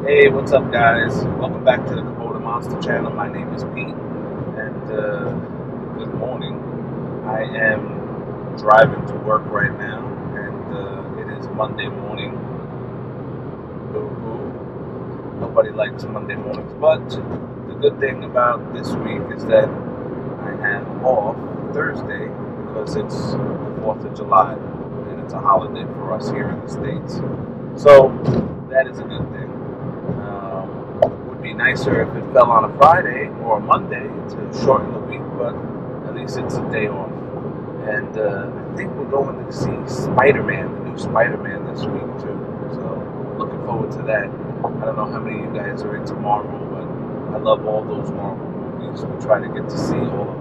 Hey, what's up, guys? Welcome back to the Kubota Monster channel. My name is Pete, and good morning. I am driving to work right now, and it is Monday morning. Boo-hoo. Nobody likes Monday mornings, but the good thing about this week is that I have off Thursday because it's the 4th of July, and it's a holiday for us here in the States. So that is a good thing. Would be nicer if it fell on a Friday or a Monday to shorten the week, but at least it's a day off. And I think we're going to see Spider-Man, the new Spider-Man this week too. So looking forward to that. I don't know how many of you guys are into Marvel, but I love all those Marvel movies. We try to get to see all of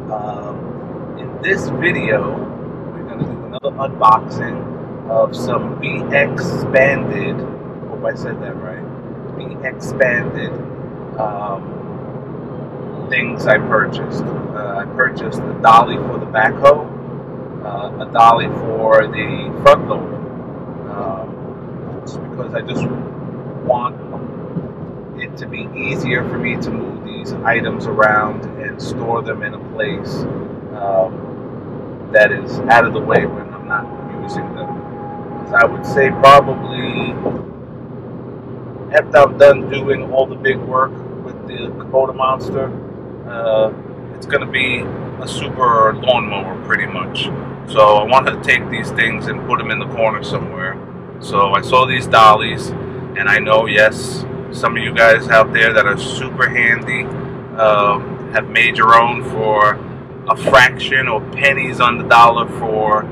them. In this video, we're going to do another unboxing of some BXpanded, hope I said that right, BXpanded things I purchased. I purchased a dolly for the backhoe, a dolly for the front loader, just because I just want it to be easier for me to move these items around and store them in a place that is out of the way when I'm not using them. Because I would say probably after I'm done doing all the big work with the Kubota Monster, it's going to be a super lawnmower pretty much. So I wanted to take these things and put them in the corner somewhere. So I saw these dollies, and I know, yes, some of you guys out there that are super handy have made your own for a fraction or pennies on the dollar for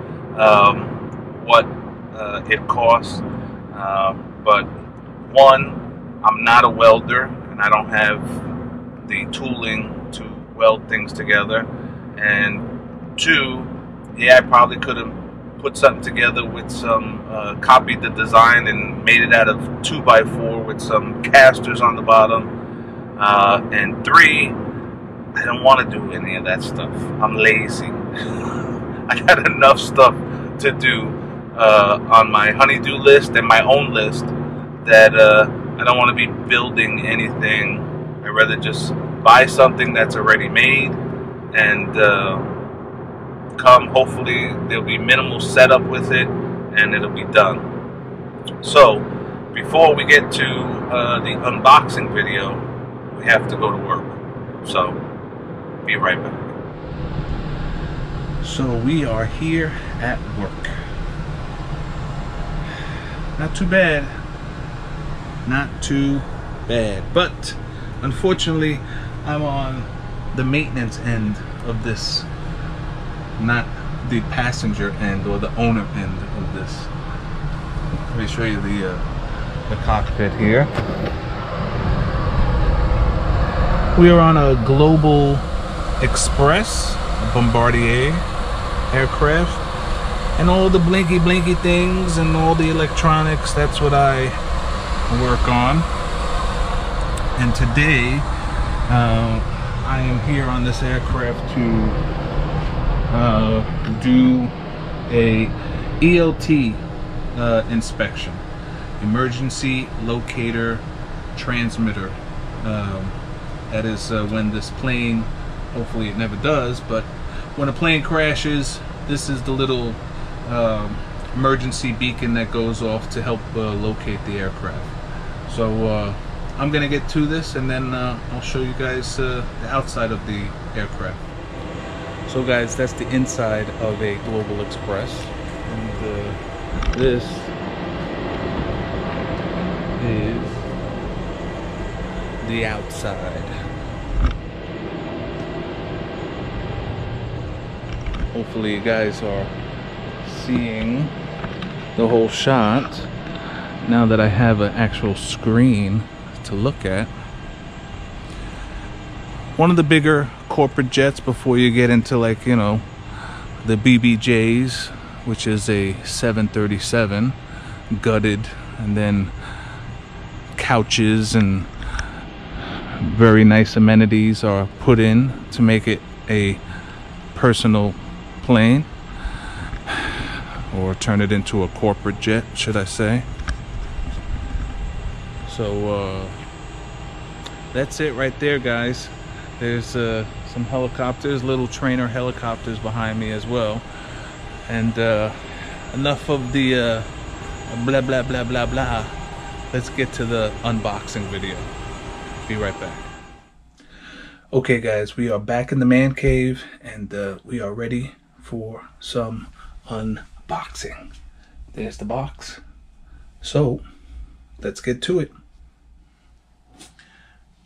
what it costs. But one, I'm not a welder, and I don't have the tooling to weld things together. And two, yeah, I probably could have put something together with some, copied the design and made it out of 2x4 with some casters on the bottom. And three, I don't want to do any of that stuff. I'm lazy. I got enough stuff to do on my honey-do list and my own list that I don't want to be building anything. I'd rather just buy something that's already made and come, hopefully there'll be minimal setup with it and it'll be done. So before we get to the unboxing video, we have to go to work. So be right back. So we are here at work. Not too bad. Not too bad. But unfortunately, I'm on the maintenance end of this, not the passenger end or the owner end of this. Let me show you the cockpit here. We are on a Global Express, a Bombardier aircraft, and all the blinky things and all the electronics, that's what I work on. And today I am here on this aircraft to do a ELT inspection, emergency locator transmitter. That is when this plane, hopefully it never does, but when a plane crashes, this is the little emergency beacon that goes off to help locate the aircraft. So I'm gonna get to this, and then I'll show you guys the outside of the aircraft. So guys, that's the inside of a Global Express, and this is the outside. Hopefully you guys are seeing the whole shot now that I have an actual screen to look at. One of the bigger corporate jets before you get into, like, you know, the BBJs, which is a 737 gutted, and then couches and very nice amenities are put in to make it a personal plane, or turn it into a corporate jet, should I say. So that's it right there, guys. There's some helicopters, little trainer helicopters behind me as well. And enough of the blah blah blah blah blah. Let's get to the unboxing video. Be right back. Okay guys, we are back in the man cave, and we are ready for some unboxing. There's the box. So let's get to it.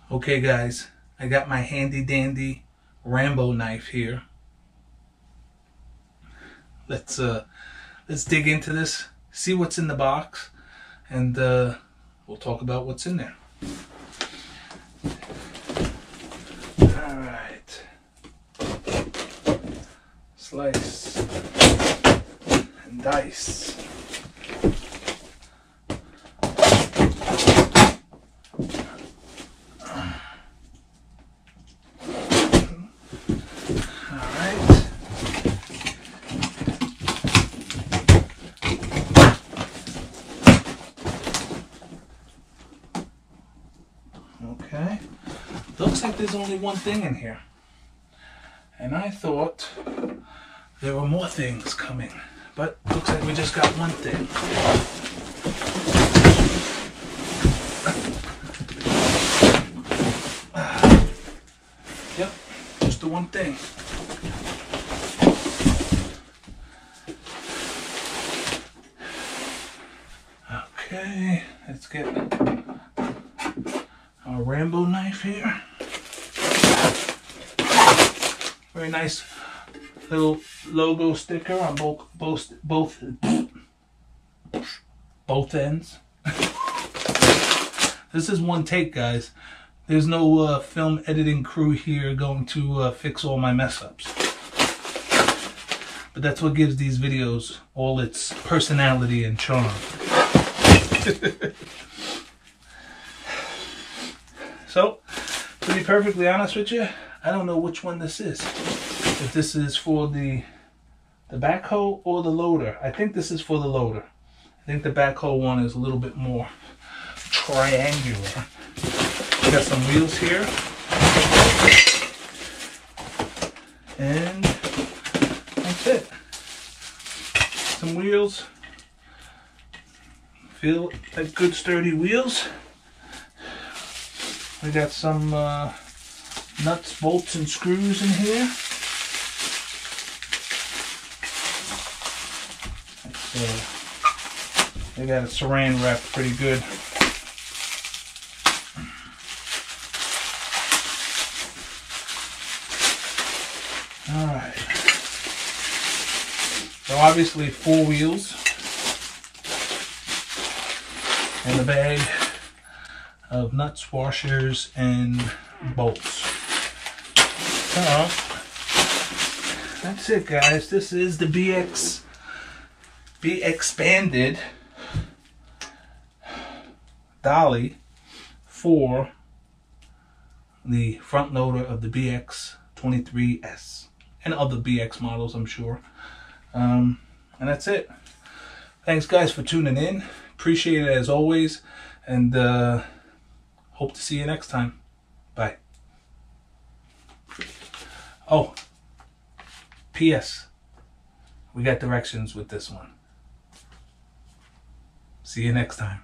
Okay guys, I got my handy dandy Rambo knife here. Let's dig into this, see what's in the box, and we'll talk about what's in there. All right, slice and dice. Okay, looks like there's only one thing in here, and I thought there were more things coming, but looks like we just got one thing. Yep, just the one thing. Okay, let's get our Rambo knife here. Very nice little logo sticker on both ends. This is one take, guys. There's no film editing crew here going to fix all my mess ups. But that's what gives these videos all its personality and charm. So, to be perfectly honest with you, I don't know which one this is. If this is for the backhoe or the loader. I think this is for the loader. I think the backhoe one is a little bit more triangular. We got some wheels here. And that's it. Some wheels. Feel like good sturdy wheels. We got some nuts, bolts, and screws in here. They got it saran wrapped pretty good. Alright. So obviously 4 wheels. And a bag of nuts, washers, and bolts. So that's it, guys. This is the BXpanded dolly for the front loader of the BX23S and other BX models, I'm sure. And that's it. Thanks, guys, for tuning in. Appreciate it as always, and hope to see you next time. Bye. Oh, P.S. We got directions with this one. See you next time.